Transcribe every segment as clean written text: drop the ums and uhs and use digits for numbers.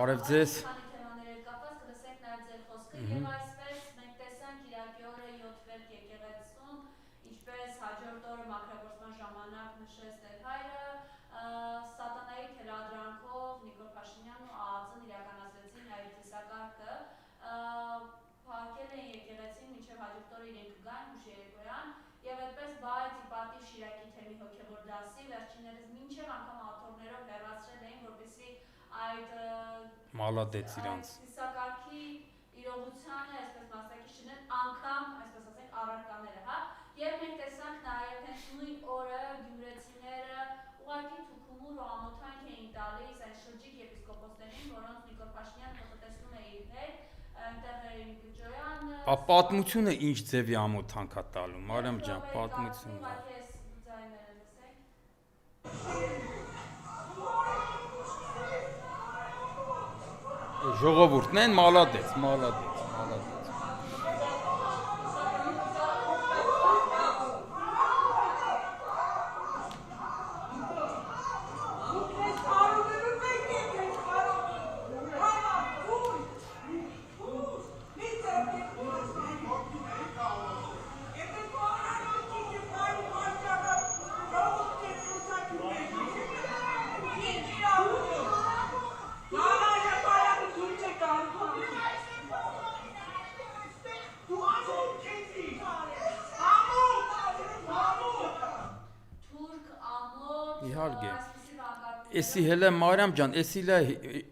Արև ձեզ։ Եվ այդպես բայց ի պատիվ Շիրակի թեմի հոգևոր դասի վերջիններս մինչև անգամ աթոռներով հեռացրել էին, որպեսզի այդ Մալադեց իրանց ծիսակարգի իրողությանը, այսպես մասնակից չնեն անգամ, այսպես ասենք, առարկաները, հա, եւ մենք տեսանք նաեւ հենց նույն օրը գյումրեցիները ուղղակի թուքումուր ու ամոթանք էին տալիս այն շրջիկ եպիսկոպոսներին, որոնց Նիկոլ Փաշինյանը ֆոտոտեսնում է իր հետ, այնտեղ էին Գյուջոյանը, պատմությունը ինչ ձևի ամոթանք է տալու, Մարիամ ջան, պատմությունը։ Ժողովուրդն են, մալադեց։ Իհարկե։ Էսի հելը Մարիամ ջան, էսիլա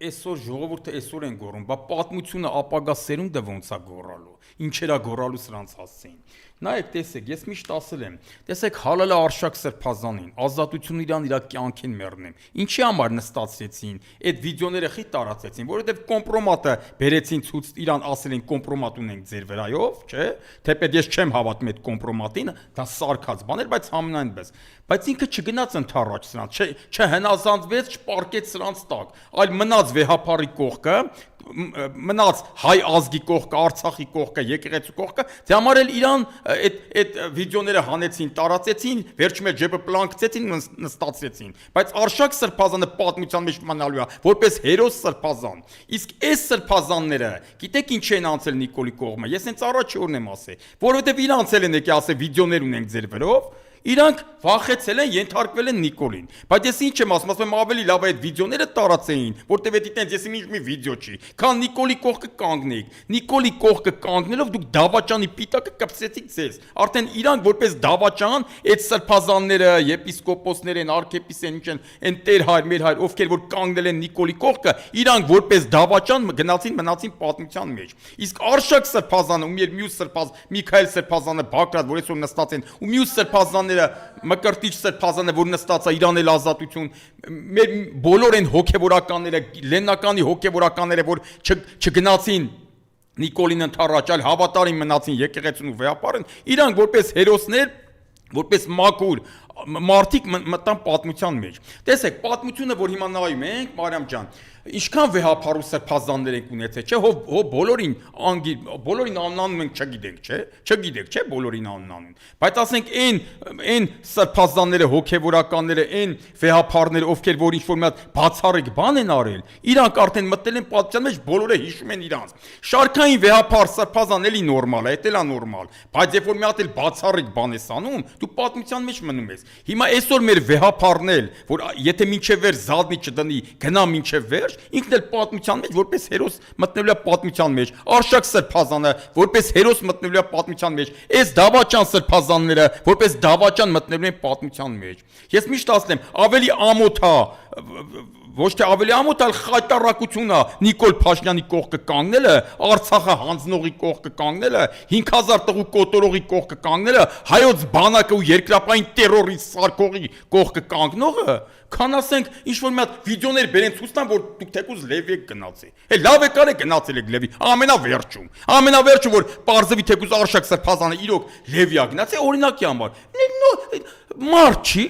այսօր ժողովուրդը այսօր են գոռում, բա պատմությունը ապագա սերունդը ոնց է գոռալու, ինչերա գոռալու սրանց հասցեին։ Նայեք, տեսեք, ես միշտ ասել եմ, տեսեք Հալալը Արշակ Սրբազանին, ազատությունը իրան իր կյանքին մեռնեմ։ Ինչի համար նստացրեցին, այդ վիդեոները խի տարածեցին, որովհետև կոմպրոմատը բերեցին ցույց իրան ասել են կոմպրոմատ ունենք ձեր վրայով, չէ՞։ Թեպետ ես չեմ հավատում այդ կոմպրոմատին, դա սարքած բան էր, բայց համենայնպես։ Բայց ինքը չգնաց ընթառաջ սրանց, չհնազանդվեց, չպարկեց սրանց տակ, այլ մնաց վեհապարի կողքը, մնաց հայ ազգի կողքը, Արցախի կողքը, եկեղեցու կողքը, դե համար էլ իրան այդ վիդեոները հանեցին, տարածեցին, վերջում էլ ջեբը պլանկցեցին, նստացրեցին, բայց Արշակ Սրբազանը պատմության մեջ մնալու է, որպես հերոս Սրբազան։ Իսկ այս Սրբազանները, գիտեք ինչ են անցել Նիկոլի կողմը, ես հենց առաջի օրն եմ ասել, որովհետև իրանց էլ են եկել ասել վիդեոներ ունենք ձեր վրով, իրանք վախեցել են, ենթարկվել են Նիկոլին, բայց ես ինչ եմ ասում ավելի լավ է այդ վիդեոները տարածեին, որտեվ դա տենց ես ինչ մի վիդեո չի, քան Նիկոլի կողքը կանգնեիք, Նիկոլի կողքը կանգնելով դուք դավաճանի պիտակը կպցրեցիք ձեզ, արդեն իրանք որպես դավաճան այդ սրբազանները, եպիսկոպոսներ են, արքեպիս են, ինչ են, այն Տեր հայր, մեր հայր, ովքեր որ կանգնել են Նիկոլի կողքը, իրանք որպես դավաճան գնացին մնացին պատմության մեջ, իսկ Արշակ Սրբազանը ու մեր մյուս սրբազան Միքայել Սրբազանը, Բակրատ, որ այսօր նստած են, ու մյուս սրբազան Մկրտիչ Սրբազանը, որ նստած է իրան էլ ազատություն, մեր բոլոր են հոգևորականները, լեննականի հոգևորականները, որ չգնացին Նիկոլին ընթառաջ, այլ հավատարիմ մնացին եկեղեցուն ու վեհապարին, իրանք որպես հերոսներ, որպես մաքուր մարդիկ մտան պատմության մեջ։ Տեսեք, պատմությունը, որ հիմա նայում ենք, Մարիամ ջան, ինչքան վեհապար ու սրբազաններ ենք ունեցել, չէ՞, բոլորին անունն մենք չգիտենք, չէ՞, չէ, բոլորին անունն։ Բայց ասենք այն սրբազանները, հոգևորականները, այն վեհապարները, ովքեր որ ինչ-որ մի հատ բացառիկ բան են արել, իրանք արդեն մտել են պատմության մեջ, բոլորը հիշում են իրանց։ Շարքային վեհապար սրբազան էլի նորմալ է, դա էլ է նորմալ, բայց երբ որ մի հատ էլ բացառիկ բան ես անում, դու պատմության մեջ մնում ես։ Հիմա այսօր մեր վեհապարն էլ, որ եթե մինչև վեր զադնի չդնի, գնա մինչև վեր, ինքն էլ պատմության մեջ որպես հերոս մտնելու է պատմության մեջ, Արշակ Սրբազանը որպես հերոս մտնելու է պատմության մեջ, այս դավաճան սրբազանները որպես դավաճան մտնելու են պատմության մեջ։ Ես միշտ ասում եմ, ավելի ամոթ է, ոչ թե ավելի ամոթ, այլ խայտառակություն է Նիկոլ Փաշինյանի կողքը կանգնելը, Արցախը հանձնողի կողքը կանգնելը, 5000 տղու կոտորողի կողքը կանգնելը, հայոց բանակը ու երկրապահային տերորիստ սարքողի կողքը կանգնողը, քան ասենք ինչ-որ մի հատ վիդեոներ բերեն ցույց տան, որ դուք թեկուզ Լևի եք գնացի։ Լավ եք արել գնացել եք Լևի, ամենավերջում, որ պարզվի թեկուզ Արշակ Սրբազանը իրոք Լևի է գնացել, օրինակի համար։ Մարդ չի,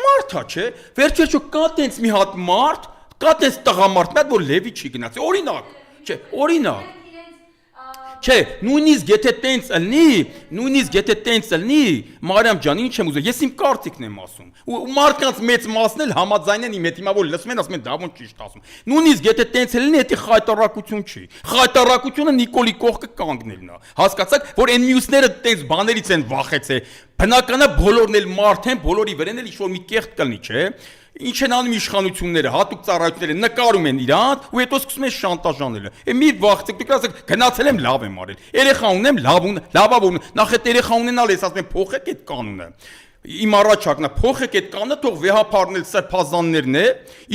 մարդա չէ, վերջ-վերջո կա տենց մի հատ մարդ, կա տենց տղամարդ, որ Լևի չի գնացել, օրինակ, չէ, օրինակ։ Չէ, նույնիսկ եթե տենց ելնի, Մարիամ ջան, ինչ եմ ուզում, ես իմ կարծիքն եմ ասում։ Ու մարդկանց մեծ մասն էլ համաձայնեն իմ հետ, հիմա որ լսում են, ասում են դա ոնց ճիշտ ասում։ Նույնիսկ եթե տենց ելնի, դա խայտարակություն չի։ Խայտարակությունը Նիկոլի կողքը կանգնելն է։ Հասկացաք, որ այն մյուսները տենց բաներից են վախեցել։ Բնականա բոլորն էլ մարդ են, բոլորի վրան էլ ինչ-որ մի կեղտ կլինի, չէ։ Ինչ են անում իշխանությունները, հատուկ ծառայությունները նկարում են իրանց ու հետո սկսում են շանտաժանել։ Մի վախեցեք, դուք ասեք գնացել եմ լավ եմ արել։ Երեխա ունեմ, լավաբուն, նախ այդ երեխա ունենալ ես ասում եմ փոխեք այդ կանոնը։ Իմ առաջարկն է փոխեք այդ կանոնը, թող վեհապարնել սրբազաններն է,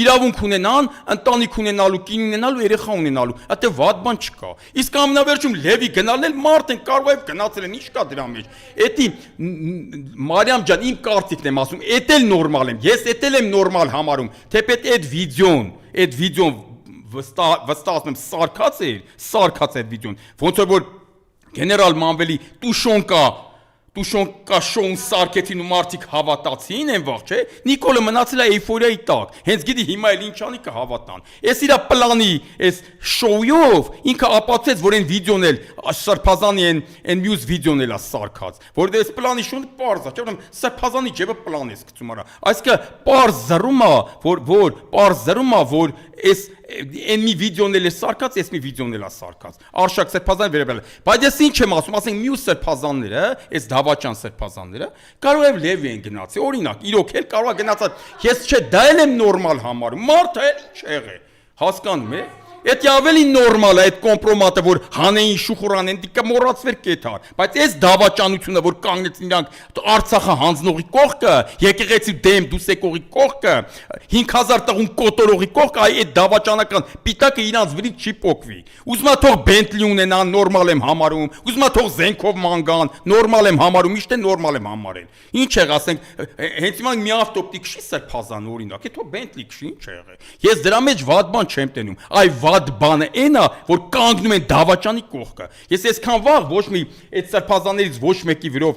իրավունք ունենան, ընտանիք ունենալու, կին ունենալու, երեխա ունենալու։ Դա վատ բան չկա։ Իսկ ամենավերջում Լևի գնալն էլ մարդ են կարող է գնացել են, ինչ կա դրա մեջ։ Էդի Մարիամ ջան, իմ կարծիքն եմ ասում, էդ էլ նորմալ եմ։ Ես էդ էլ եմ նորմալ համարում, թեպետ այդ վիդեոն վստահ եմ սարքած այդ վիդեոն։ Ոնց որ գեներալ Մանվելի Տուշոնկա շոուն սարքեցին ու մարդիկ հավատացին են վաղ, չէ։ Նիկոլը մնացել է էյֆորիայի տակ։ Հենց գիտի հիմա էլ ինչ անի կհավատան։ Էս իրա պլանի, էս շոուով ինքը ապացուցեց, որ այն վիդեոն էլ սրբազանի այն մյուս վիդեոն էլ է սարքած։ Որտեղ էս պլանի շունը պարզ է, չէ՞, սրբազանի ջեբը պլան է սկսում արա։ Այսինքն պարզ զրում է, որ էս այն մի վիդեոն էլ է սարքած, էս մի վիդեոն էլ է սարքած։ Արշակ սրբազան վերաբերել։ Բայց ես ինչ եմ ասում, ասենք մյուս սրբազանները, այս դավաճան սրբազանները, կարող է Լևի են գնացի, օրինակ, իրոք էլ կարող է գնացած։ Ես չէ, դա էլ եմ նորմալ համարում։ Մարդը էլ ինչ եղե։ Հասկանում եք։ Էդ ավելի նորմալ է այդ կոմպրոմատը, որ հանեին շուխուրանեն, դի կմոռացվեր կեթար, բայց այս դավաճանությունը, որ կանգնեցին իրանք Արցախը հանձնողի կողքը, եկեղեցի դեմ դուսեկողի կողքը, 5000 տղուն կոտորողի կողքը, այդ դավաճանական պիտակը իրանց վրից չի փոկվի։ Ուզում է թող Բենտլի ունենան, նորմալ եմ համարում, ուզում է թող զենքով մանգան, նորմալ եմ համարում, իշտ է նորմալ եմ համարել։ Ինչ եղ ասենք, հենց հիմա մի ավտոպտիկ քշի սրբազան օրինակ, թող Բենտլի քշի, ինչ եղե։ Ես դրա մեջ վատ բան չեմ տենում։ Այ վատ բանը այն է, որ կանգնում են դավաճանի կողքը։ Ես այսքան վաղ ոչ մի այդ սրբազաններից ոչ մեկի վրով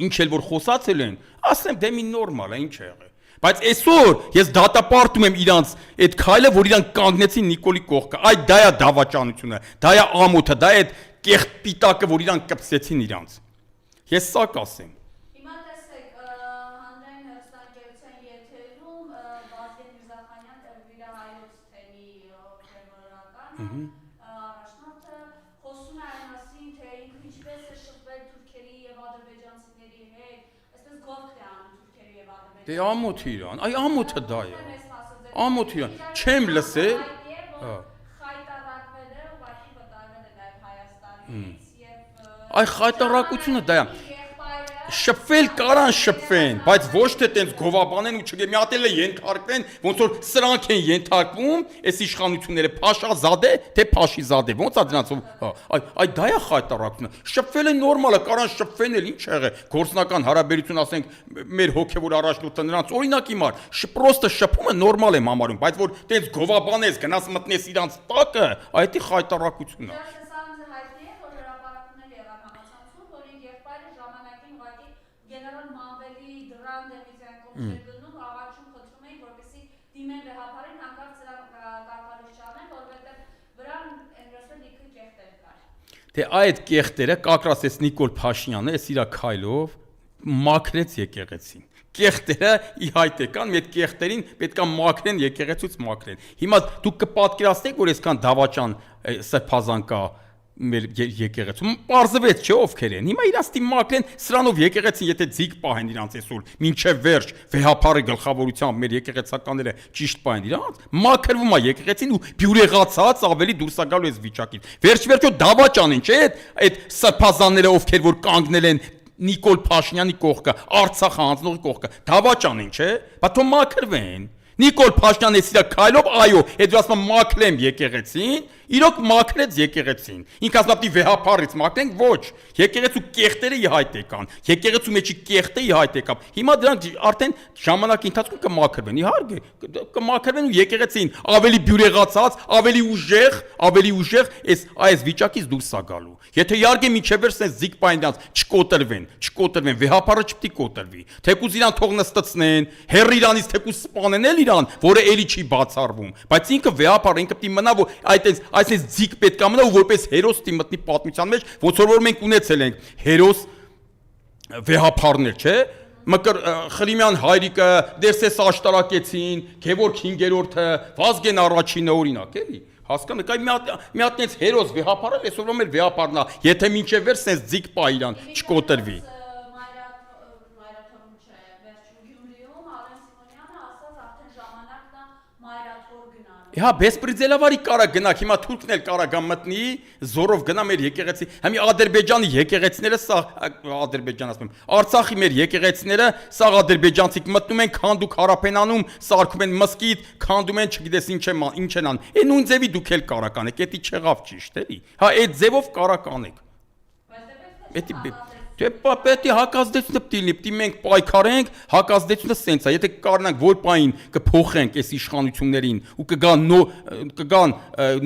ինչ էլ որ խոսացել են, ասեմ դե մի նորմալ է, ինչ է եղել։ Բայց այսօր ես դատապարտում եմ իրանց այդ քայլը, որ իրանք կանգնեցին Նիկոլի կողքը։ Այդ դա է դավաճանությունը, դա է ամոթը, դա է այդ կեղտ պիտակը, որ իրանք կպսեցին իրանց։ Ես սա կասեմ։ Հիմա տեսեք, հանրային հեռուստաընկերության եթերում Վազգեն Միրզախանյան Վիլահայոց թեմի քրեվորական առաջնորդը խոսում է այն մասին, թե ինքը ինչպես է շփվել թուրքերի եւ ադրբեջանցիների հետ, այսպես գովք է անում թուրքերի եւ ադրբեջանցիների։ Դե ամոթ իրան, այ ամոթը դա է։ Ամոթ իրան, չեմ լսել։ Խայտարակվել է, ուղղակի վտարվել է այդ Հայաստանից եւ Այ խայտարակությունը դա է։ Շփվել կարան շփվեն, բայց ոչ թե տենց գովաբանեն ու չգե մի հատ էլ ենթարկվեն, ոնց որ սրանք են ենթարկվում, այս իշխանությունները Փաշազադե, թե Փաշիզադե, ոնց է դրանցով, այ դա է խայտարակությունը։ Շփվել են նորմալ է, կարան շփվեն էլ, ինչ եղե, գործնական հարաբերություն, ասենք, մեր հոգևոր առաջնորդը նրանց օրինակ իմար, պրոստը շփումը նորմալ եմ համարում, բայց որ տենց գովաբանես, գնաս մտնես իրանց տակը, այդ է խայտարակությունն է։ Գեներալ Մանվելի դրան դեմից են կողքերգնում, առաջում խնդրում էին, որպեսզի դիմեն վեհապարին, հանկարծ սրան կարգալույս չանեն, որովհետև վրան ընդրոսել լիքը կեղտեր կար։ Թե այդ կեղտերը կակրաս էս Նիկոլ Փաշինյանը էս իրա քայլով մաքրեց եկեղեցին։ Կեղտերը ի հայտ եկան, մի այդ կեղտերին պետքա մաքրեն եկեղեցուց մաքրեն։ Հիմա դուք կպատկերացնեք, որ այսքան դավաճան սրբազան կա մեր եկեղեցում պարզվեց չէ ովքեր են հիմա իրանց դի մաքրեն սրանով եկեղեցին եթե ձիգ պահեն իրանց այսօր մինչև վերջ վեհապարի գլխավորությամբ մեր եկեղեցականները ճիշտ պահեն իրանց մաքրվում է եկեղեցին ու բյուրեղացած ավելի դուրս է գալու այս վիճակից վերջ-վերջո դավաճան են չէ այդ սրբազանները ովքեր որ կանգնել են Նիկոլ Փաշինյանի կողքը Արցախը հանձնողի կողքը դավաճան են չէ բա թող մաքրվեն Նիկոլ Փաշինյանը սիրա քայլով այո, այդ ասում մաքրեմ եկեղեցին, իրոք մաքրեց եկեղեցին։ Ինքը ասում է վեհապարից մաքրենք, ոչ։ Եկեղեցու կեղտերը ի հայտ եկան։ Եկեղեցու մեջի կեղտը ի հայտ եկավ։ Հիմա դրանք արդեն ժամանակի ընթացքում կմաքրվեն, իհարկե, կմաքրվեն ու եկեղեցին ավելի բյուրեղացած, ավելի ուժեղ այս վիճակից դուրս է գալու։ Եթե իհարկե միջև վերջ sense զիգ պայն դրանց չկոտրվեն, վեհապարը չպետք է կոտրվի։ Թեկուզ իրան թող նստեցնեն, հեռ իրանից թեկուզ սպանեն էլ իրան, որը էլի չի բացառվում, բայց ինքը վեհապար, ինքը պիտի մնա, որ այսպես ձիգ պետք է մնա ու որպես հերոս պիտի մտնի պատմության մեջ, ոնց որ մենք ունեցել ենք հերոս վեհապարներ, չէ՞։ Մկր Խրիմյան հայրիկը դերսես աշտարակեցին, Գևորգ 5-րդը, Վազգեն առաջինը օրինակ, էլի։ Հասկանաք, այ մի հատ այնց հերոս վեհապարը այսօրվա մեր վեհապարն է, եթե մինչև վեր sense ձիգ պա իրան չկոտրվի։ Հա, բեսպրիձելավարի կարա գնաք, հիմա թուրքն էլ կարա գա մտնի, զորով գնա մեր եկեղեցի, համի Ադրբեջանի եկեղեցիները, սա Ադրբեջան ասում եմ, Արցախի մեր եկեղեցիները, սա ադրբեջանցիք մտնում են, քանդու քարափենանում, սարքում են մսկիթ, քանդում են, չգիտես ինչ են ան։ Է նույն ձևի դուք էլ կարա կանեք, էդի չեղավ ճիշտ էլի։ Հա, այդ ձևով կարա կանեք։ Պետք է հակազդեցությունը պիտի լինի, պիտի մենք պայքարենք, հակազդեցությունը սենց է, եթե կկարողանանք որ պահին կփոխենք այս իշխանություններին ու կգան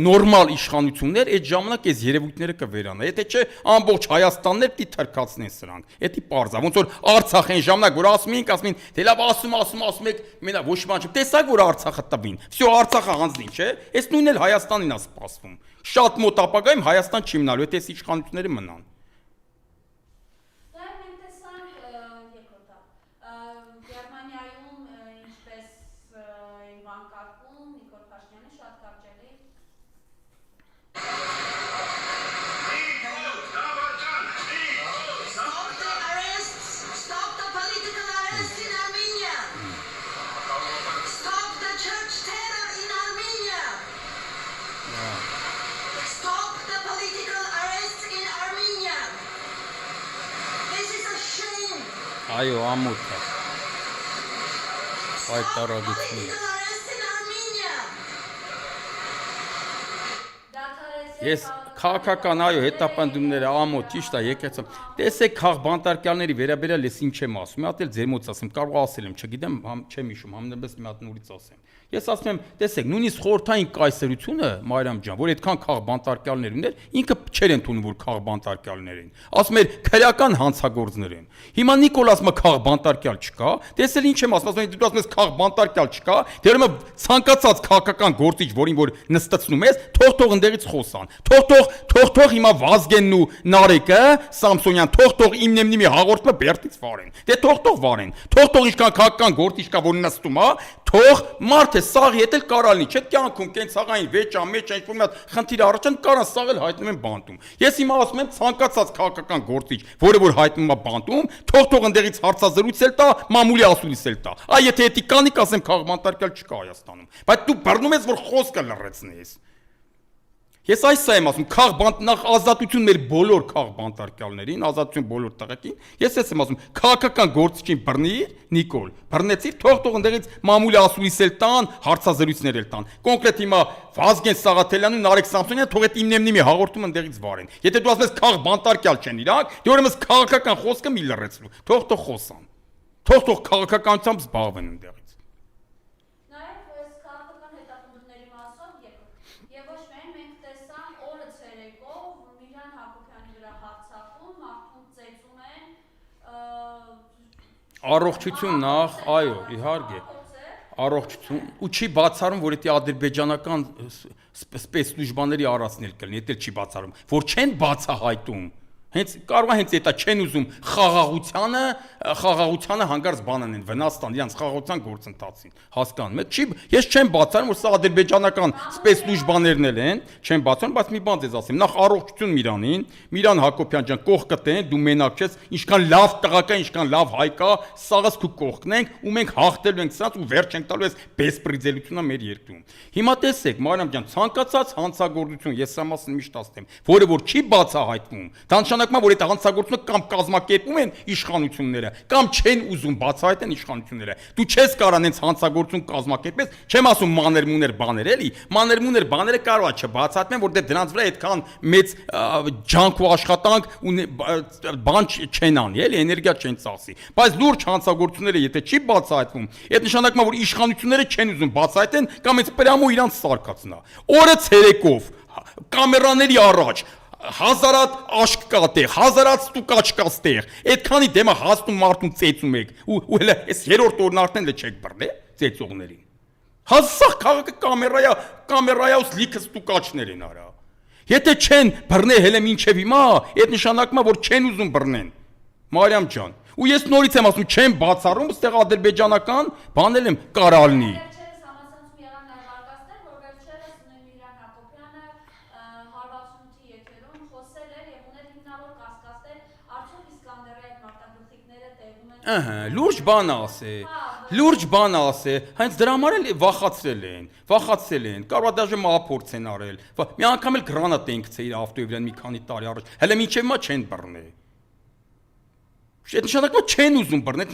նորմալ իշխանություններ, այդ ժամանակ այս երևույթները կվերանա։ Եթե չէ, ամբողջ Հայաստաններ պիտի թրքացնեն սրանք։ Էդի պարզ է, ոնց որ Արցախ այն ժամանակ որ ասում էին, դե լավ ասում եք, մենակ ոչ մի բան չէ։ Տեսակ որ Արցախը տվին։ Всё Արցախը հանձնին, չէ՞։ Այս նույնն էլ Հայաստանին է սպասվում։ Շատ մոտ ապագայում Հայաստան չի մնալու, եթե այս իշխանությունները մնան։ Այո, ամոթ է։ Այդ տարագությունը։ Ես քաղաքական այո հետապնդումները ամոթ ճիշտ է եկեցա։ Տեսեք քաղբանտարկյալների վերաբերյալ ես ինչ եմ ասում։ Մի հատ էլ ձեր մոտ ասեմ, կարող ասել եմ, չգիտեմ, չեմ հիշում, համենայնպես մի հատ նորից ասեմ։ Ես ասում եմ, տեսեք, նույնիսկ խորհրդային կայսրությունը, Մարիամ ջան, որ այդքան քաղբանտարկյալներ ուներ, ինքը չեր ընդունում, որ քաղբանտարկյալներ են։ Ասում էր քրեական հանցագործներ են։ Հիմա Նիկոլասը քաղբանտարկյալ չկա, տեսել ինչ եմ ասում, դու ասում ես քաղբանտարկյալ չկա, դեռ հիմա ցանկացած քաղաքական գործիչ, որին որ նստեցնում ես, թող ընդերից խոսան։ Թող հիմա Վազգենն ու Նարեկը, Սամսոնյան, թող իմնեմնիմի հաղորդումը Բերտից վարեն։ Դե թող վարեն։ Թող ինչքան քաղաքական գործիչ կա, որ նստում է, թող մարդ է սաղ ետել կարալնի, չէ՞ կյանքում կեն սաղային վեճա մեջ ինչ-որ մի հատ խնդիր առաջան կարան սաղել հայտնում են բանտում։ Ես հիմա ասում եմ ցանկացած քաղաքական գործիչ, որը որ հայտնում է բանտում, թող ընդերից հարցազրույց էլ տա, մամուլի ասուլիս էլ տա։ Այ եթե էթիկանիկ ասեմ քաղբանտարկյալ չկա Հայաստանում, բայց դու բռնում ես որ խոսքը լռեցնես։ Ես այս եմ ասում, նախ ազատություն մեր բոլոր քաղբանտարկյալներին, ազատություն բոլոր տղեկին, ես եմ ասում, քաղաքական գործիչին բռնիր, Նիկոլ, բռնեցիր, թող ընդերից մամուլի ասուլիս էլ տան, հարցազրույցներ էլ տան։ Կոնկրետ հիմա Վազգեն Սաղաթելյանն ու Նարեկ Սամսոնյանը թող այդ իմնեմնիմի հաղորդումը ընդերից վարեն։ Եթե դու ասես քաղբանտարկյալ չեն իրանք, դե ուրեմն քաղաքական խոսքը մի լռեցնու, թող խոսան։ Թող քաղաքականությամբ զբաղվեն ընդերից։ Առողջություն նախ, այո, իհարկե, առողջություն, ու չի բացառում, որ դա ադրբեջանական սպեցսլուժբաների առածն էլ կլինի, դա չի բացառում, որ չեն բացահայտում, հենց կարող է հենց դա չեն ուզում խաղաղությանը հանգարց բանան են Վնաստան, իրանց խաղաղության գործընթացին, հասկանում եք, ես չեմ բացառում, որ սա ադրբեջանական սպեցսլուժբաներն էլ են, չեմ բացառում, բայց մի բան ձեզ ասեմ, նախ առողջություն Միրանին, Միրան Հակոբյան ջան, կողքը տեն, դու մենակ չես, ինչքան լավ տղա կա, ինչքան լավ հայ կա, սաղս քու կողքն ենք ու մենք հաղթելու ենք սրանց ու վերջ ենք տալու այս բեսպրիձելությունը մեր երկրում։ Հիմա տեսեք, Մարիամ ջան, ցանկացած հանցագործություն, ես սա մասն միշտ ասեմ, որը որ չի բացահայտվում, դա նշանակում է, որ այդ հանցագործությունը կամ կազմակերպում են իշխանությունները, կամ չեն ուզում բացահայտեն իշխանությունները։ Դու չես կարող հենց հանցագործություն կազմակերպես, չեմ ասում մաներմուներ բաներ էլի, մաներմուներ բաները կարող է չբացահայտեն, որտեղ դրանց վրա այդքան մեծ ջանք ու աշխատանք ու բան չեն անի, էլի էներգիա չեն ծախսի։ Բայց լուրջ հանցագործությունները եթե չի բացահայտվում, այդ նշանակում է, որ իշխանությունները չեն ուզում բացահայտեն կամ այս պրամո իրանց սարկածնա։ Օրը ցերեկով կամերաների առաջ հազարատ աշկ կա տեղ, հազարատ ստուկա չկա ստեղ, այդքանի դեմը հաստում մարդուն ծեծում եք ու հələ այս երրորդ օրն արդեն չեք բռնել ծեծողներին։ Հասցախ քաղաքը կամերայաուս լիքը ստուկաչներ են արա։ Եթե չեն բռնել հենց մինչև հիմա, այդ նշանակում է, որ չեն ուզում բռնեն։ Մարիամ ջան, ու ես նորից եմ ասում, չեմ բացառում, այստեղ ադրբեջանական բանել եմ կարալնի։ Լուրջ բան ասե, հենց դրա համար էլ վախացրել են, կարող է դաժե մահափորձ են արել, մի անգամ էլ գրանատ են գցել իր ավտոյի վրա մի քանի տարի առաջ, հələ մինչև հիմա չեն բռնել։ Այդ նշանակում է չեն ուզում բռնել,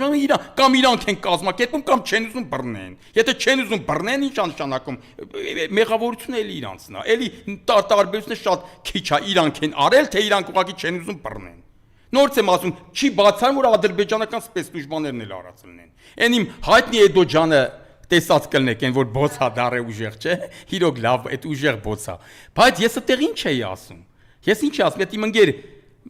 կամ իրանք են կազմակերպում, կամ չեն ուզում բռնեն։ Եթե չեն ուզում բռնեն, ինչ նշանակում, մեղավորությունը էլի իրանցն է, էլի տարբերությունը շատ քիչ է, իրանք են արել, թե իրանք ուղղակի չեն ուզում բռնեն։ Նորից եմ ասում, չի բացառում, որ ադրբեջանական սպեցդուժմաններն էլ արածելն են։ Այն իմ հայտնի Էդո ջանը տեսած կլնեք, այն որ բոցա դառե ուժեղ, չէ՞։ Իրոք լավ, այդ ուժեղ բոցա։ Բայց ես այդտեղ ինչ էի ասում։ Ես ինչ ասում, այդ իմ ընկեր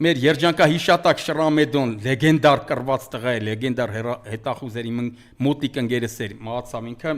մեր երջանկահիշատակ Շրամեդոն լեգենդար կռված տղա է, լեգենդար հետախուզերի իմ մոտիկ ընկերս էր, մահացավ ինքը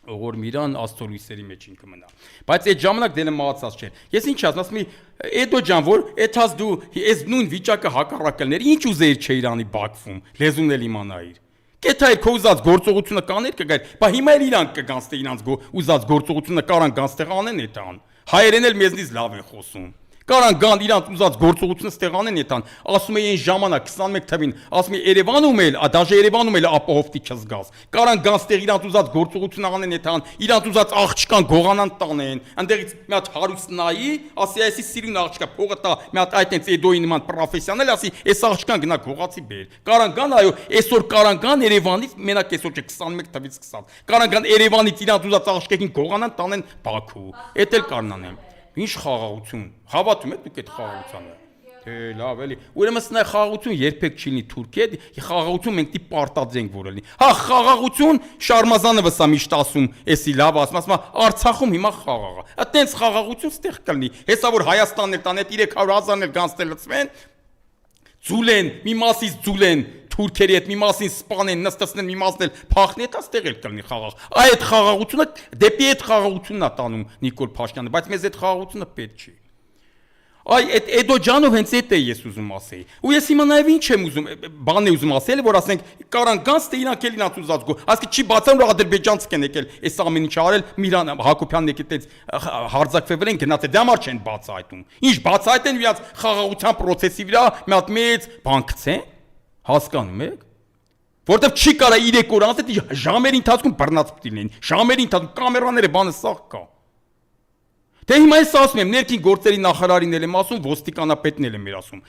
Օղոր Միրան աստորույսերի մեջ ինքը մնա։ Բայց այդ ժամանակ դելը մահացած չէր։ Ես ինչ ասում եմ, Էդո ջան, որ այդհաս դու այս նույն վիճակը հակառակելներ, ինչ ուզեիր չէ Իրանի Բաքվում, լեզուն էլ իմանայիր։ Կեթայր քո ուզած գործողությունը կաներ կգայր, բա հիմա էլ իրանք կգան ստե իրանց ուզած գործողությունը կարան գան ստեղ անեն էտան։ Հայերեն էլ մեզնից լավ են խոսում։ Կարան գան իրանց ուզած գործողությունը ստեղ անեն էտան, ասում էին ժամանակ 21 թվին, ասում էին Երևանում էլ, դաժե Երևանում էլ ապահովտի չզգաս։ Կարան գան ստեղ իրանց ուզած գործողությունը անեն էտան, իրանց ուզած աղջկան գողանան տանեն, այնտեղից մի հատ հարուստ նայի, ասի այսի սիրուն աղջկա փողը տա, մի հատ այդտենց Էդոյի նման պրոֆեսիոնալ ասի, այս աղջկան գնա գողացի բեր։ Կարան գան, այո, այսօր կարան գան Երևանից, մենակ այսօր չէ 21 թվից 20։ Կարան գան Երևանից իրանց ուզած աղջկեքին գողանան տանեն Բաքու։ Էդ էլ կարան անեն։ Ինչ խաղաղություն, հավատում եք դուք այդ խաղաղությանը։ Թե լավ էլի։ Ուրեմն սա խաղաղություն երբեք չի լինի Թուրքիա, խաղաղություն մենք դի պարտադրենք որ լինի։ Հա խաղաղություն Շարմազանը վսա միշտ ասում, էսի լավ ասում, Արցախում հիմա խաղաղ է։ Այդտենց խաղաղություն ստեղ կլինի։ Հեսա որ Հայաստանն էլ տան այդ 300,000-ն էլ գանցնել լցվեն, ձուլեն, մի մասից ձուլեն թուրքերի հետ, մի մասին սպանեն, նստացնեն, մի մասն էլ փախնի, դա ստեղ էլ կլինի խաղաղ։ Այդ խաղաղությունը դեպի այդ խաղաղությունն է տանում Նիկոլ Փաշինյանը, բայց մեզ այդ խաղաղությունը պետք չի։ Այ այդ Էդո ջանով հենց այդ է ես ուզում ասեի։ Ու ես հիմա նաև ինչ եմ ուզում, բան է ուզում ասել, որ ասենք կարան գանց թե իրանք էլ իրանք ուզած գո։ Ասկի չի բացառում որ ադրբեջանցիք են եկել, այս ամեն ինչ արել, Միրան Հակոբյանն եկել այդպես հարձակվել են գնաց, դե համար չեն բացայտում։ Ինչ բացայտեն իրանք խաղաղության process-ի վրա մի հատ մեծ բան գցեն։ Հասկանում եք։ Որտեվ չի կարա 3 օր անց այդ ժամերի ընթացքում բռնած պիտի լինեն։ Ժամերի ընթացքում կամերաները բանը սաղ կա։ Դե հիմա ես ասում եմ, ներքին գործերի նախարարին էլ եմ ասում, ոստիկանապետն էլ եմ ասում։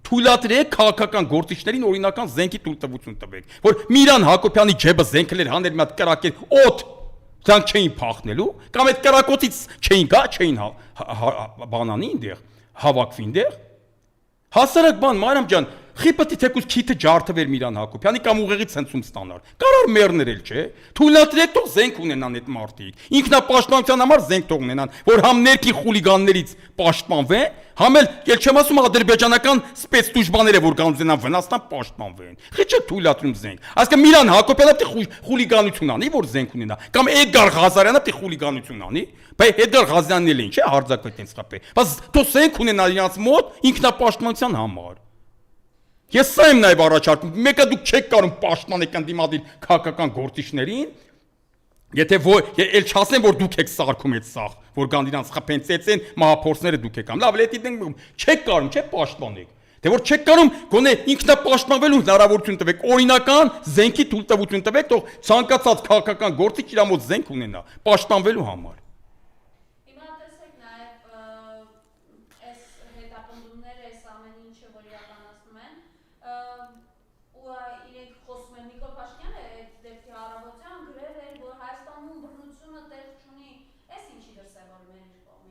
Թույլատրեք քաղաքական գործիչներին օրինական զենքի թույլտվություն տվեք, որ Միրան Հակոբյանի ջեբը զենքեր հանել մի հատ կրակել, օդ դրանք չէին փախնելու, կամ այդ կրակոցից չէին գա, չէին բանանի այնտեղ, հավաքվի այնտեղ։ Հասարակ բան, Մարիամ ջան, խիպտի թեկուզ քիթը ջարդվեր Միրան Հակոբյանի կամ ուղեղի ցնցում ստանար։ Կարար մեռներ էլ չէ։ Թույլատրեք թող զենք ունենան այդ մարտիկ։ Ինքնապաշտպանության համար զենք թող ունենան, որ համ ներքին խուլիգաններից պաշտպանվեն, համ էլ չեմ ասում ադրբեջանական սպեցդուժմանները որ կան ունենան Վնաստան պաշտպանվեն։ Խիչը թույլատրում զենք։ Այսինքն Միրան Հակոբյանը պետք է խուլիգանություն անի, որ զենք ունենա, կամ Էդգար Ղազարյանը պետք է խուլիգանություն անի։ Բայց Էդգար Ղազարյանն էլ ինչ է հարձակվել տենց խփե։ Բայց թող զենք ունենա իրաց մոտ ինքնապաշտպանության համար։ Ես սա եմ նաև առաջարկում, մեկը դուք չեք կարող պաշտպանել ընդդիմադիր քաղաքական գործիչներին, եթե էլ չասեն, որ դուք եք սարքում այդ սաղ, որ գան իրանց խփեն ծեծեն, մահափորձները դուք եք ամ, լավ, լետի դենք չեք կարող, չէ՞ պաշտպանեք, թե որ չեք կարող գոնե ինքնապաշտպանվելու հնարավորություն տվեք, օրինական զենքի թույլտվություն տվեք, թող ցանկացած քաղաքական գործիչ իր մոտ զենք ունենա, պաշտպանվելու համար։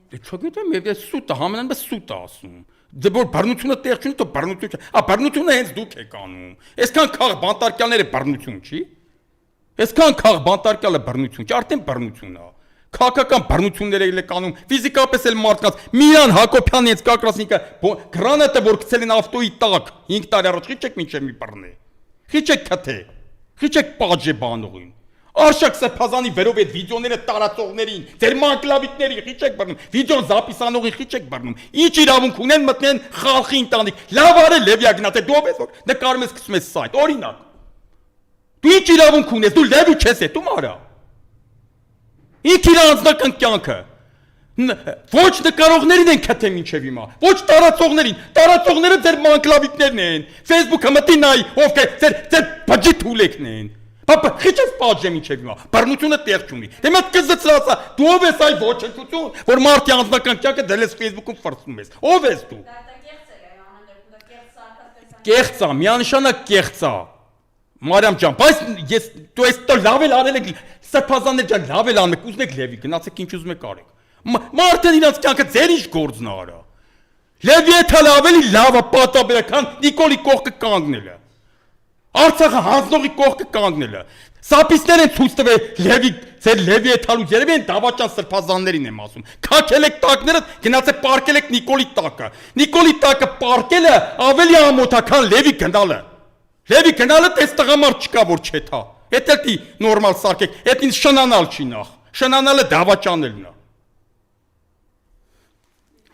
Չգիտեմ, ես սուտ է, համենայնպես սուտ է ասում։ Դե որ բռնությունը տեղ չունի, то բռնություն չէ։ Բռնությունը հենց դուք եք անում։ Այսքան քաղ բանտարկյալները բռնություն չի։ Այսքան քաղ բանտարկյալը բռնություն չի, արդեն բռնություն է։ Քաղաքական բռնություններ եք անում, ֆիզիկապես էլ մարդկանց Միրան Հակոբյանը հենց կակրասնիկը գրանատը որ գցել են ավտոյի տակ 5 տարի առաջ, խիչ եք մինչև մի բռնե։ Խիչ եք քթե։ Խիչ եք պատժե բանողին։ Արշակ Սրբազանի վերով այդ վիդեոները տարածողներին, ձեր մանկլավիկների խիչ եք բռնում, վիդեո զապիսանողի խիչ եք բռնում։ Ինչ իրավունք ունեն մտնեն խալխի ընտանիք։ Լավ արել Լևի Ագնատե, դու ով ես որ նկարում ես գցում ես սայթ, օրինակ։ Դու ինչ իրավունք ունես, դու Լևի չես էտում արա։ Ինչ իր անձնական կյանքը։ Ոչ նկարողներին են քթեմ ինչև հիմա, ոչ տարածողները ձեր մանկլավիկներն են, Facebook-ը մտի նայ, ովքեր ձեր բջի թուլեկն են։ Պապա, խիչ ես պատժեմ ինչև հիմա, բռնությունը տեղ չունի։ Դե մտ կզծրացա, դու ով ես այ ոչնչություն, որ մարդի անձնական կյանքը դել ես Facebook-ում ֆրծնում ես։ Ով ես դու։ Կեղծա, միանշանակ կեղծա։ Մարիամ ջան, բայց ես դու ես տո լավ էլ արել եք, Սրբազաններ ջան, լավ էլ անում եք, ուզում եք Լևի, գնացեք ինչ ուզում եք արեք։ Մարդն իրաց կյանքը ձեր ինչ գործն է արա։ Լևի էթալ ավելի լավ է պատաբերական Նիկոլի կողքը կանգնելը։ Արցախը հանձնողի կողքը կանգնելը։ Սապիսներ են ցույց տվել Լևի, ձեր Լևի էթալուց երևի են դավաճան Սրբազաններին եմ ասում։ Քաչել եք տակները, գնացեք պարկել եք Նիկոլի տակը։ Նիկոլի տակը պարկելը ավելի ամոթ է, քան Լևի գնալը։ Լևի գնալը տես տղամարդ չկա որ չեթա։ Էդ էլ դի նորմալ սարքեք, էդ ինձ շնանալ չի նախ։ Շնանալը դավաճանելն է։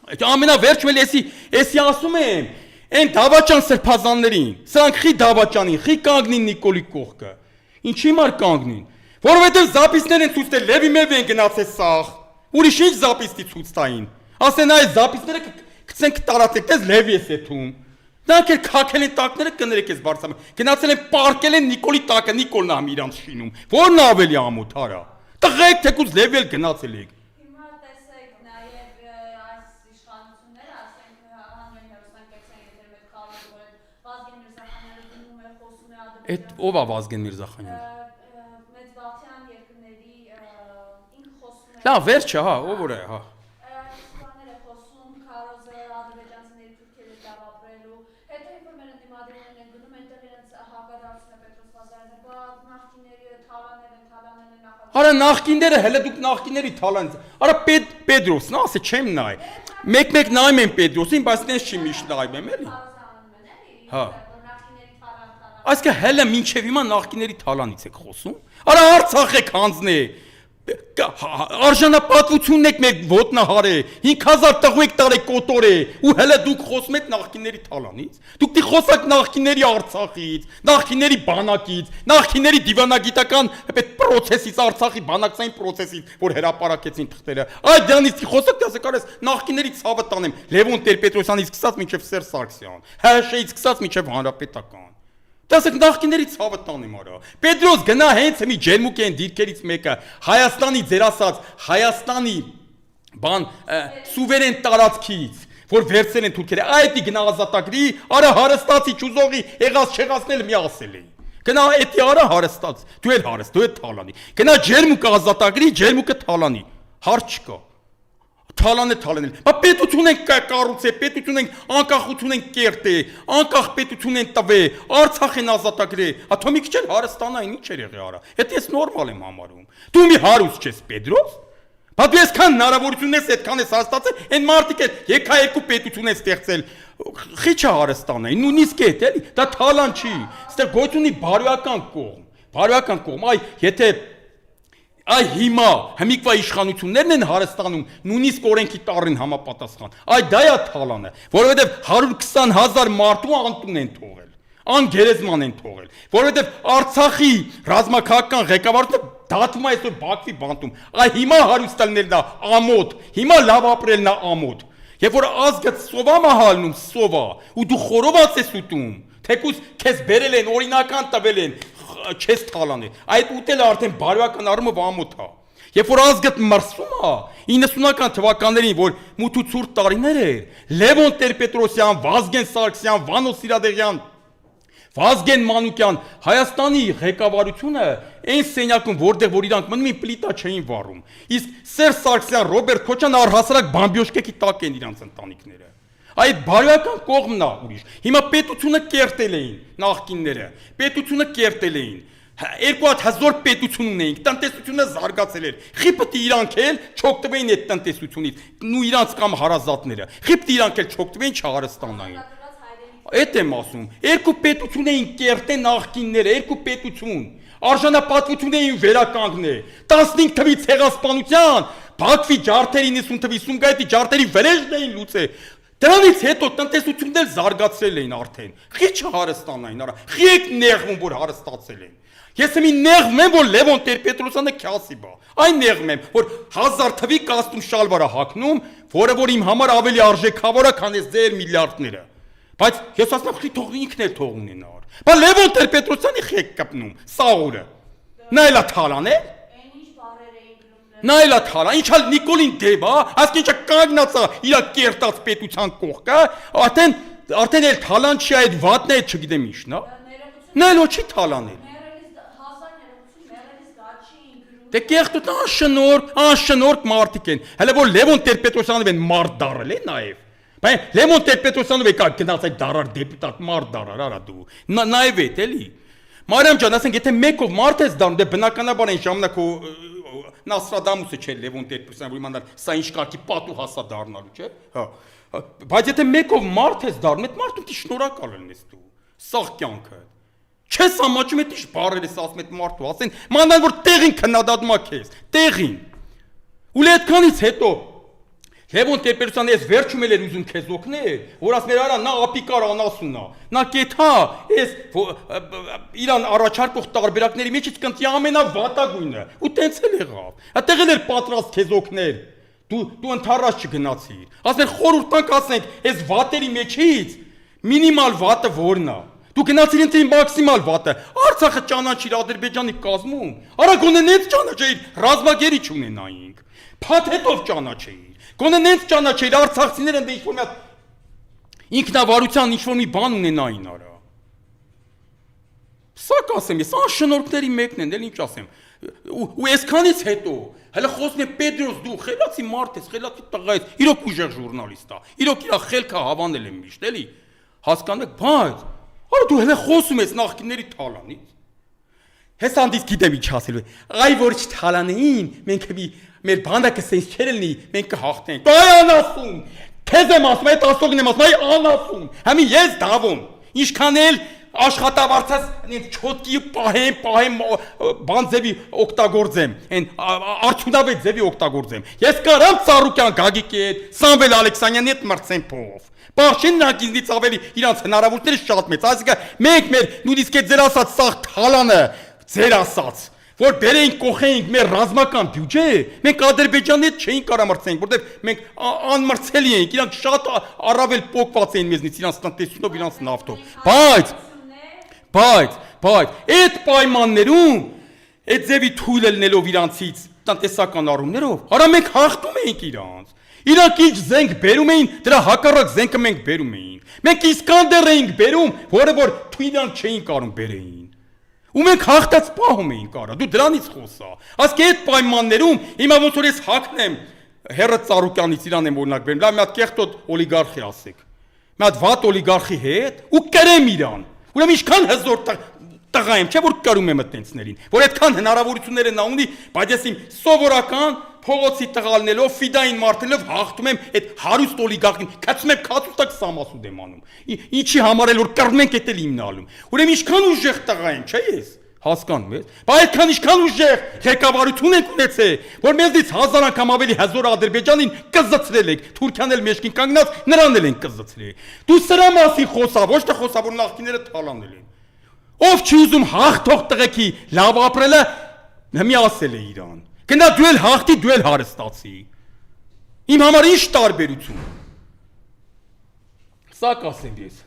Ամենավերջում էլ էսի ասում եմ, այն դավաճան Սրբազաններին, սրանք խի դավաճանին, խի կանգնին Նիկոլի կողքը։ Ինչի մար կանգնին, որովհետև զապիսներ են ցույց տել, Լևի մեվ են գնացել սաղ, ուրիշ ինչ զապիսի ցույց տային, ասեն այ զապիսները գցենք տարածեք, դες Լևի ես էթում, նրանք էլ քաքել են տակները կներեք ես բարձրամ, գնացել են պարկել են Նիկոլի տակը, Նիկոլն ամ իրանց շինում, որն ավելի ամոթ արա, տղեկ թեկուզ Լևի էլ գնացել եք։ Այդ ով է Վազգեն Միրզախանյանը։ Մեծ Բալթյան երկրների ինքը խոսում է։ Լավ, վերջը, հա, ով որ է, հա։ Սպաներ է խոսում, քարոզը ադրբեջանցիների Թուրքիայի դավապրելու։ Հետո ինչ որ մենը դիմադրումներ են գնում, այնտեղ իրենց հակադարձում է Պետրոս Վազարյանը, բա նախկինների թալանել են նախ։ Արա նախկինները, հələ դուք նախկիների թալան։ Արա Պետրոսն, ասե չեմ նայ։ Մեկ-մեկ նայում եմ Պետրոսին, բայց դες չի միշտ նայում եմ, էլի։ Հա։ Այսինքն հələ մինչև հիմա նախկիների թալանից եք խոսում։ Արա Արցախ եք հանձնե։ Արժանապատվությունն եք մեր ոտնահարե, 5000 տղու եք տարեք կոտորե, ու հələ դուք խոսում եք նախկիների թալանից։ Դուք դի խոսակ նախկիների Արցախից, նախկիների բանակից, նախկիների դիվանագիտական պրոցեսից, Արցախի բանակցային պրոցեսից, որ հրապարակեցին թղթերը։ Այդ դրանից խոսակ դասեք արես նախկիների ցավը տանեմ, Լևոն Տեր-Պետրոսյանից սկսած մինչև Սերժ Սարգսյան, ՀՀՇ-ից սկսած մինչև Հանրապետական։ Դասեք նախկիների ցավը տանեմ արա։ Պետրոս գնա հենց մի ջերմուկ են դիրքերից մեկը Հայաստանի ձեր ասած Հայաստանի բան սուվերեն տարածքից, որ վերցել են թուրքերը, այդի գնա ազատագրի, արա հարստացի ճուզողի եղած չեղածնել մի ասել էի։ Գնա էդի արա հարստած, դու էլ հարստ, դու էլ թալանի։ Գնա ջերմուկ ազատագրի, ջերմուկը թալանի։ Հարց չկա։ Թալանել։ Բա պետություն են կառուցել, պետություն են անկախություն են կերտել, անկախ պետություն են տվել, Արցախ են ազատագրել, աթո մի քիչ էլ հարստանային ինչ էր եղել արա։ Դա ես նորմալ եմ համարում։ Դու մի հարուստ ես Պետրոս։ Բա դու այսքան հնարավորություն ես այդքան ես հաստատել, այն մարդիկ էլ եկա երկու պետություն են ստեղծել։ Խիչը հարստանային, նույնիսկ էդ էլի, դա թալան չի։ Ստեղ գոյություն ունի բարոյական կողմ, այ եթե Այ հիմա հմիկվա իշխանություններն են հարստանում նույնիսկ օրենքի տառին համապատասխան։ Այ դա է թալանը, որովհետև 120,000 մարդու անտուն են թողել, անգերեզման են թողել, որովհետև Արցախի ռազմաքաղաքական ղեկավարությունը դատվում է այսօր Բաքվի բանտում։ Այ հիմա հարուստալներն է ամոթ, հիմա լավ ապրելն է ամոթ։ Երբ որ ազգը սովա մահալնում, սովա, ու դու խորոված ես ուտում, թեկուզ քեզ բերել են, օրինական տվել են, չես թալանի։ Այդ ուտելը արդեն բարոյական առումով ամոթ է։ Երբ որ ազգդ մրսում է 90-ական թվականներին, որ մութ ու ցուրտ տարիներ էր, Լևոն Տեր-Պետրոսյան, Վազգեն Սարգսյան, Վանո Սիրադեղյան, Վազգեն Մանուկյան, Հայաստանի ղեկավարությունը այն սենյակում, որտեղ որ իրանք մնում էին պլիտա չէին վառում։ Իսկ Սերժ Սարգսյան, Ռոբերտ Քոչյան առհասարակ բամբյոշկեքի տակ են իրանք ընտանիքները։ Այդ բարոյական կողմն է ուրիշ։ Հիմա պետությունը կերտել էին նախկինները, պետությունը կերտել էին։ Երկու հատ հզոր պետություն ունեինք, տնտեսությունը զարգացել էր։ Խիպտի իրանք էլ չօգտվեին այդ տնտեսությունից, ու իրանք կամ հարազատները։ Խիպտի իրանք էլ չօգտվեին չհարստանային։ Այդ եմ ասում։ Երկու պետություն էին կերտել նախկինները, երկու պետություն։ արժանապատվություն էին վերականգնել 15 թվի ցեղասպանության Բաքվի ջարդերի 90 թվի Սումգայիթի ջարդերի վրեժն էին լուծել դրանից հետո տնտեսությունն էլ զարգացել էին արդեն քիչ հարստանային արա եք նեղվում որ հարստացել են ես եմ նեղվում եմ որ Լևոն Տեր-Պետրոսյանը քյասի բա այն նեղվում եմ որ 1000 թվի կաստում շալվարա հագնում որը որ իմ համար ավելի արժեքավոր է քան այս ձեր միլիարդները բայց ես ասում եմ խի թող ինքն էլ թող ունենա բա Լևոն Տեր-Պետրոսյանի խեք կպնում սաղուրը նա էլա թալան է նա էլա թալան ինչա Նիկոլին դեվա ասկի ինչա կանգնած է իր կերտած պետության կողքը արդեն էլ թալան չի այդ վատն է չգիտեմ ինչ նա էլ չի թալանել Դե կեղտոտ անշնորհք մարդիկ են հələ որ Լևոն Տեր-Պետրոսյանով են մարդ դարել է նաև բայց Լևոն Տեր-Պետրոսյանով եկա գնաց այդ դարար դեպուտատ մարդ դարար արա դու նաև է էլի Մարիամ ջան ասենք եթե մեկով մարդ ես դառնում դե բնականաբար այն ժամանակ Նաստրադամուսը չէ Լևոն Տեր-Պետրոսյանը որ իմանալ սա ինչ կարգի պատու հասա դառնալու չէ հա բայց եթե մեկով մարդ ես դառնում այդ մարդուն դի շնորհակալ լինես դու սաղ կյանքը Չես ամաչում է ինչ բարեր ես ասում այդ մարդու ասեն մանալ որ տեղին քննադատում է քեզ տեղին ու այդքանից հետո Լևոն Տեր-Պետրոսյանը ես վերջում էլ էր ուզում քեզ օգնել որ ասներ արա նա ապիկար անասունա նա կեթա ես իրան առաջարկող տարբերակների մեջից կընտրի ամենավատագույնը ու տենց էլ եղավ այդտեղ էլ էր պատրաստ քեզ օգնել դու ընդառաջ չգնացիր ասներ խորհուրդ տանք ասենք այս վատերի մեջից մինիմալ վատը որն է Դու գնացիր ինձ մաքսիմալ վատը, Արցախը ճանաչիր Ադրբեջանի կազմում, արա գոնե նենց ճանաչեիր, ռազմագերի չունենայինք, փաթեթով ճանաչեիր, գոնե նենց ճանաչեիր արցախցիները դե ինչ-որ մի հատ ինքնավարության ինչ-որ մի բան ունենային արա։ Սա կասեմ ես, անշնորհքների մեկն են, էլ ինչ ասեմ, ու այսքանից հետո, հələ խոսում եմ Պետրոս դու խելացի մարդ ես, խելացի տղա ես, իրոք ուժեղ ժուրնալիստ է, իրոք իր խելքը հավանել եմ միշտ, էլի, հասկանում եք, բայց Արա դու հələ խոսում ես նախկինների թալանից։ Հեսանդից գիտեմ ինչ ասելու է։ Այ որ չթալանեին, մենք մեր բանակը սենց չէր լինի, մենք կհաղթենք։ Այ անասուն։ Քեզ եմ ասում, այդ ասողին եմ ասում, այ անասուն։ Համի ես դավում։ Ինչքան էլ աշխատավարձած ինձ չոտկի պահեմ բան ձևի օգտագործեմ, այն արդյունավետ ձևի օգտագործեմ։ Ես կարամ Ծառուկյան Գագիկի հետ, Սամվել Ալեքսանյանի հետ մրցեմ փողով։ Բախշին նրանք ինձնից ավելի իրանց հնարավորությունները շատ մեծ, այսինքն մենք մեր նույնիսկ այդ ձեր ասած սաղ թալանը, ձեր ասած, որ բերեինք կողեինք մեր ռազմական բյուջե, մենք Ադրբեջանի հետ չէինք կարող մրցենք, որտեղ մենք անմրցելի էինք, իրանք շատ առավել պոկված էին մեզնից իրանց տնտեսությունով, իրանց նավթով։ Բայց այդ պայմաններում այդ ձևի թույլ ելնելով իրանցից տնտեսական առումներով, արա մենք հաղթում էինք իրանց։ Իրանք ինչ զենք բերում էին, դրա հակառակ զենքը մենք բերում էինք։ Մենք Իսկանդեր էինք բերում, որը որ թույլան չէին կարող բերեին։ Ու մենք հաղթած պահում էինք արա, դու դրանից խոսա։ Ասկի այդ պայմաններում հիմա ոնց որ ես հակնեմ հերրը Ծառուկյանից իրան եմ օրինակ բերում, լավ մի հատ կեղտոտ օլիգարխի ասեք։ Մի հատ վատ օլիգարխի հետ ու կրեմ իրան։ Ուրեմն ինչքան հզոր տղա եմ, չէ՞ որ կրում եմ այտենցներին, որ այդքան հնարավորություններ են ունի, բայց ես իմ սովորական փողոցի տղալնելով, ֆիդային մարդելով հաղթում եմ այդ հարուստ օլիգարխին, քացում եմ քացուստակ սամասուդ եմ անում։ Ինչի համար էլ որ կռնում ենք էդ էլ իմնալում։ Ուրեմն ինչքան ուժեղ տղա եմ, չէ՞ ես։ Հասկանում ես։ Բայց այդքան ինչքան ուժեղ ղեկավարություն եք ունեցել, որ մեզնից 1000 անգամ ավելի հզոր Ադրբեջանին կզծրել եք, Թուրքիան էլ մեջքին կանգնած նրան էլ են կզծրել։ Դու սրա մասին խոսա, ոչ թե խոսա, որ նախկիները թալանել են։ Ով չի ուզում հաղթող տղեկի լավ ապրելը, մի ասել է իրան։ Գնա դու էլ հաղթի, դու էլ հարստացի։ Իմ համար ինչ տարբերություն։ Սա կասեմ ես։